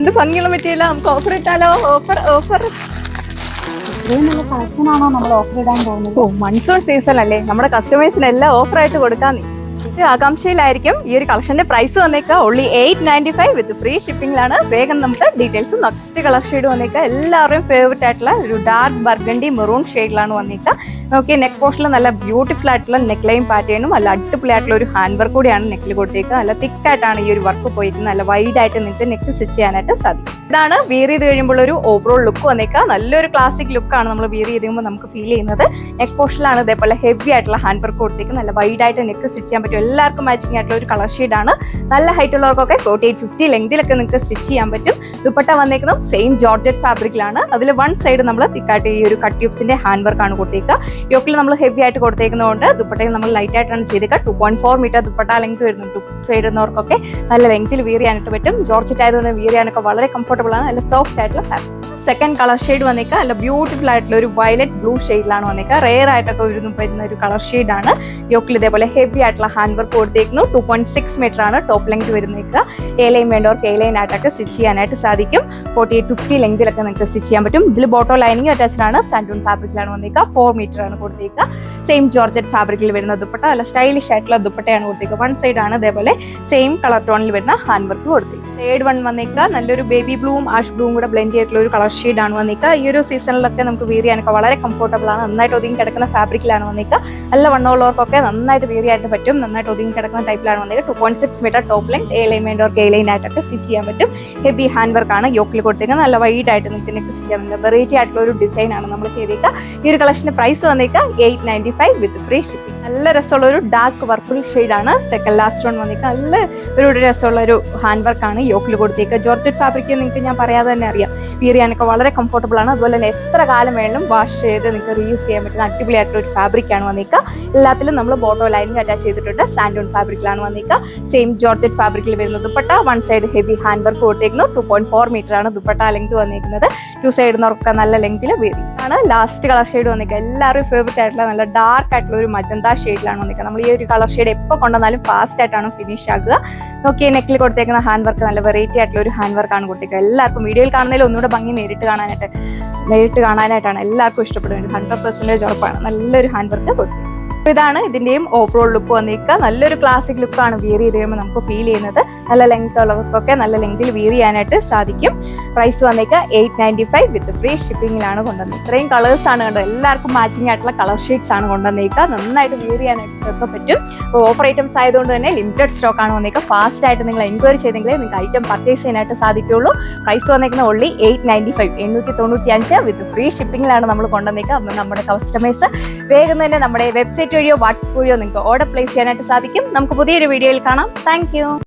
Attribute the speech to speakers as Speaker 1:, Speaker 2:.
Speaker 1: എന്ത് ഭംഗിയുള്ള മെറ്റീരിയൽ, നമുക്ക് ഓഫർ ഇട്ടാലോ? ഓഫർ
Speaker 2: കളക്ഷനാണോ നമ്മൾ ഓഫർ ഇടാൻ പോകുന്നത്?
Speaker 1: മൺസൂൺ സീസൺ അല്ലേ, നമ്മുടെ കസ്റ്റമേഴ്സിനെല്ലാം ഓഫറായിട്ട് കൊടുക്കാന്ന് ആകാംക്ഷയിലായിരിക്കും. ഈ ഒരു കളക്ഷന്റെ പ്രൈസ് വന്നേക്കുക ഓൺലി 895 വിത്ത് ഫ്രീ ഷിപ്പിംഗിലാണ്. വേഗം നമുക്ക് ഡീറ്റെയിൽസ് നെക്സ്റ്റ് കളർ ഷെയ്ഡ് വന്നേക്കുക. എല്ലാവരുടെയും ഫേവറേറ്റ് ആയിട്ടുള്ള ഒരു ഡാർക്ക് ബർഗണ്ടി മെറൂൺ ഷെയ്ഡിലാണ് വന്നേക്കുക. നോക്കി നെക്ക് പോർഷനിൽ നല്ല ബ്യൂട്ടിഫുൾ ആയിട്ടുള്ള നെക്ക് ലൈൻ പാറ്റേണും നല്ല അടിപൊളിയായിട്ടുള്ള ഒരു ഹാൻഡ് വർക്ക് കൂടിയാണ് നെക്കിൽ കൊടുത്തേക്കുക. നല്ല തിക്കായിട്ടാണ് ഈ ഒരു വർക്ക് പോയിരിക്കുന്നത്. നല്ല വൈഡ് ആയിട്ട് നിങ്ങൾക്ക് നെക്ക് സ്റ്റിച്ച് ചെയ്യാനായിട്ട് സാധിക്കും. ഇതാണ് വിയർ ചെയ്ത് കഴിയുമ്പോൾ ഒരു ഓവറോൾ ലുക്ക് വന്നേക്കുക. നല്ലൊരു ക്ലാസിക് ലുക്കാണ് നമ്മൾ വിയർ ചെയ്ത് കഴിയുമ്പോൾ നമുക്ക് ഫീൽ ചെയ്യുന്നത്. നെക്ക് പോർഷനിലാണ് ഇതേപോലെ ഹെവി ആയിട്ടുള്ള ഹാൻഡ് വർക്ക് കൊടുത്തേക്കുന്നത്. നല്ല വൈഡ് ആയിട്ട് നെക്ക് സ്റ്റിച്ച് ചെയ്യാൻ പറ്റും. എല്ലാവർക്കും മാച്ചിങ് ആയിട്ടുള്ള ഒരു കളർ ഷെയ്ഡാണ്. നല്ല ഹൈറ്റ് ഉള്ളവർക്കൊക്കെ 48-50 ലെങ്തിലൊക്കെ നിങ്ങൾക്ക് സ്റ്റിച്ച് ചെയ്യാൻ പറ്റും. ദുപ്പട്ട വന്നേക്കുന്നത് സെയിം ജോർജറ്റ് ഫാബ്രിക്കിലാണ്. അതിൽ വൺ സൈഡ് നമ്മൾ തിക്കായിട്ട് ഈ ഒരു കട്ട് ട്യൂബ്സിന്റെ ഹാൻഡ് വർക്ക് ആണ് കൊടുത്തേക്കുക. യോക്കിൽ നമ്മൾ ഹെവി ആയിട്ട് കൊടുത്തേക്കുന്നതുകൊണ്ട് ദുപ്പട്ടയിൽ നമ്മൾ ലൈറ്റ് ആയിട്ടാണ് ചെയ്തേക്കുക. 2.4 മീറ്റർ ദുപ്പട്ട ലെങ്ത് വരുന്നുണ്ട്. സൈഡ് ഇടുന്നവർക്കൊക്കെ നല്ല ലെങ്തിൽ വിയർ ചെയ്യാനായിട്ട് പറ്റും. ജോർജറ്റ് ആയതുകൊണ്ട് വിയർ ചെയ്യാനൊക്കെ വളരെ കംഫർട്ടബിൾ ആണ്. നല്ല സോഫ്റ്റ് ആയിട്ടുള്ള ഫാബ്രിക്. സെക്കൻഡ് കളർ ഷെയ്ഡ് വന്നേക്കുക നല്ല ബ്യൂട്ടിഫുൾ ആയിട്ടുള്ള ഒരു വയലറ്റ് ബ്ലൂ ഷെയ്ഡിലാണ് വന്നേക്കുക. റെയർ ആയിട്ടൊക്കെ വരുന്ന ഒരു കളർ ഷെയ്ഡാണ്. യോക്കിൽ ഇതേപോലെ ഹെവി ആയിട്ടുള്ള ഹാൻഡ് വർക്ക് കൊടുത്തേക്കുന്നു. 2.6 മീറ്റർ ആണ് ടോപ്പ് ലെങ്ത് വരുന്നേക്കുക. എലൈൻ വേണ്ടവർക്ക് എലൈൻ ആയിട്ടൊക്കെ സ്റ്റിച്ച് ചെയ്യാനായിട്ട് സാധിക്കും. 48-50 ലെങ്തിലൊക്കെ നിങ്ങൾക്ക് സ്റ്റിച്ച് ചെയ്യാൻ പറ്റും. ഇതിൽ ബോട്ടോ ലൈനിങ് അറ്റാച്ച്ഡ് ആണ്. സാൻഡൂൺ ഫാബ്രിക്കിലാണ് വന്നേക്കുക. 4 മീറ്റർ ആണ് കൊടുത്തേക്കുക. സെയിം ജോർജറ്റ് ഫാബ്രിക്കിൽ വരുന്ന ദുപ്പട്ട നല്ല സ്റ്റൈലിഷ് ആയിട്ടുള്ള ദുപ്പട്ടയാണ് കൊടുത്തേക്കുക. വൺ സൈഡ് ആണ് ഇതേപോലെ സെയിം കളർ ടോണിൽ വരുന്ന ഹാൻഡ് വർക്ക് കൊടുത്തേക്കുക. തേർഡ് വൺ വന്നേക്കുക നല്ലൊരു ബേബി ബ്ലൂവും ആഷ് ബ്ലൂവും കൂടെ ബ്ലെൻഡ് ചെയ്തിട്ടുള്ള ഒരു കളർ ഷെയ്ഡാണ് വന്നേക്കുക. ഈ ഒരു സീസണിലൊക്കെ നമുക്ക് വിയർ ചെയ്യാനൊക്കെ വളരെ കംഫർട്ടബിൾ ആണ്. നന്നായിട്ട് ഒതുങ്ങി കിടക്കുന്ന ഫാബ്രിക്കിലാണ് വന്നേക്കുക. നല്ല വണ്ണമുള്ളവർക്കൊക്കെ നന്നായിട്ട് വിയർ ചെയ്യാനായിട്ട് പറ്റും. നന്നായിട്ട് ഒതുങ്ങി കിടക്കുന്ന ടൈപ്പിലാണ് വന്നേക്കുക. 2.6 മീറ്റർ ടോപ്പ് ലെങ്ത് എലൈൻ വേണ്ടവർക്ക് എലൈൻ ആയിട്ടൊക്കെ സ്റ്റിച്ച് ചെയ്യാൻ പറ്റും. ഹെവി ഹാൻഡ് വർക്ക് ആണ് യോക്കിൽ കൊടുത്തേക്കുന്നത്. നല്ല വൈഡ് ആയിട്ട് നിങ്ങൾക്ക് നെക്ക് സ്റ്റിച്ച് ചെയ്യാൻ പറ്റും. വെറൈറ്റി ആയിട്ടുള്ള ഒരു ഡിസൈൻ ആണ് നമ്മൾ ചെയ്തേക്കുക. ഈ ഒരു കളക്ഷന്റെ പ്രൈസ് വന്നേക്കുക 895 വിത്ത് ഫ്രീ ഷിപ്പിംഗ്. നല്ല രസമുള്ള ഒരു ഡാർക്ക് പർപ്പിൾ ഷെയ്ഡാണ്. സെക്കൻഡ് ലാസ്റ്റ് വൺ വന്നേക്കുക. നല്ല ഒരു രസമുള്ള ഒരു ഹാൻഡ് വർക്ക് ആണ് യോക്കിൽ കൊടുത്തേക്കുക. ജോർജറ്റ് ഫാബ്രിക് നിങ്ങൾക്ക് ഞാൻ പറയാതെ തന്നെ അറിയാം. വിയർ ചെയ്യാനൊക്കെ വളരെ കംഫർട്ടബിൾ ആണ്. അതുപോലെ തന്നെ എത്ര കാലം വേണമെങ്കിലും വാഷ് ചെയ്ത് നിങ്ങൾക്ക് റീയൂസ് ചെയ്യാൻ പറ്റുന്ന അടിപൊളിയായിട്ടുള്ള ഒരു ഫാബ്രിക് ആണ് വന്നേക്കുക. എല്ലാത്തിലും നമ്മൾ ബോട്ടോ ലൈനിങ് അറ്റാച്ച് ചെയ്തിട്ടുണ്ട്. സാൻഡൂൺ ഫാബ്രിക്കിലാണ് വന്നേക്കുക. സെയിം ജോർജറ്റ് ഫാബ്രിക്കിൽ വരുന്ന dupatta one side heavy hand work കൊടുത്തേക്കുന്നു. 2.4 മീറ്റർ ആണ് ദുപ്പട്ട ലെങ്ത് വന്നേക്കുന്നത്. 2 സൈഡ് നിന്നൊക്കെ നല്ല ലെങ്തിൽ വിയർ ആണ്. ലാസ്റ്റ് കളർ ഷെയ്ഡ് വന്നേക്കുക എല്ലാവരും ഫേവറേറ്റ് ആയിട്ടുള്ള നല്ല ഡാർക്ക് ആയിട്ടുള്ള ഒരു മജന്ത ഷെയ്ഡിലാണ് വന്നേക്കുക. നമ്മൾ ഈ ഒരു കളർ ഷെയ്ഡ് എപ്പോൾ കൊണ്ടുവന്നാലും ഫാസ്റ്റ് ആയിട്ടാണ് ഫിനിഷ് ആകുക. നോക്കിയ നെക്കിൽ കൊടുത്തേക്കുന്ന ഹാൻഡ് വർക്ക് നല്ല വെറൈറ്റി ആയിട്ടുള്ള ഒരു ഹാൻഡ് വർക്കാണ് കൊടുത്തേക്കുക. എല്ലാവർക്കും വീഡിയോയിൽ കാണുന്നതിൽ ഒന്നുകൂടെ ഭംഗി നേരിട്ട് കാണാനായിട്ടാണ് എല്ലാവർക്കും ഇഷ്ടപ്പെടുന്നത്. 100% ഉറപ്പാണ്. നല്ലൊരു ഹാൻഡ് വർക്ക് കൊടുത്തത്. അപ്പോൾ ഇതാണ് ഇതിന്റെയും ഓവറോൾ ലുക്ക് വന്നേക്കുക. നല്ലൊരു ക്ലാസിക് ലുക്കാണ് വിയർ ചെയ്ത് കഴിയുമ്പോൾ നമുക്ക് ഫീൽ ചെയ്യുന്നത്. നല്ല ലെങ്ത് ഉള്ളവർക്കൊക്കെ നല്ല ലെങ്തിൽ വിയർ ചെയ്യാനായിട്ട് സാധിക്കും. പ്രൈസ് വന്നേക്കുക 895 വിത്ത് ഫ്രീ ഷിപ്പിംഗിലാണ് കൊണ്ടുവന്നത്. ഇത്രയും കളേഴ്സ് ആണ് കണ്ടത്. എല്ലാവർക്കും മാച്ചിങ് ആയിട്ടുള്ള കളർ ഷെയ്ഡ്സ് ആണ് കൊണ്ടുവന്നേക്കുക. നന്നായിട്ട് വിയർ ചെയ്യാനായിട്ടൊക്കെ പറ്റും. അപ്പോൾ ഓഫർ ഐറ്റംസ് ആയതുകൊണ്ട് തന്നെ ലിമിറ്റഡ് സ്റ്റോക്ക് ആണ് വന്നേക്കുക. ഫാസ്റ്റ് ആയിട്ട് നിങ്ങൾ എൻക്വയറി ചെയ്തെങ്കിലേ നിങ്ങൾക്ക് ഐറ്റം പർച്ചേസ് ചെയ്യാനായിട്ട് സാധിക്കുള്ളൂ. പ്രൈസ് വന്നേക്കുന്ന ഓൺലി 895 895 വിത്ത് ഫ്രീ ഷിപ്പിംഗിലാണ് നമ്മൾ കൊണ്ടുവന്നേക്കുക. അപ്പോൾ നമ്മുടെ കസ്റ്റമേഴ്സ് വേഗം തന്നെ നമ്മുടെ വെബ്സൈറ്റ് വഴിയോ വാട്സ്ആപ്പ് വഴിയോ നിങ്ങൾക്ക് ഓർഡർ പ്ലേസ് ചെയ്യാനായിട്ട് സാധിക്കും. നമുക്ക് പുതിയൊരു വീഡിയോയിൽ കാണാം. താങ്ക്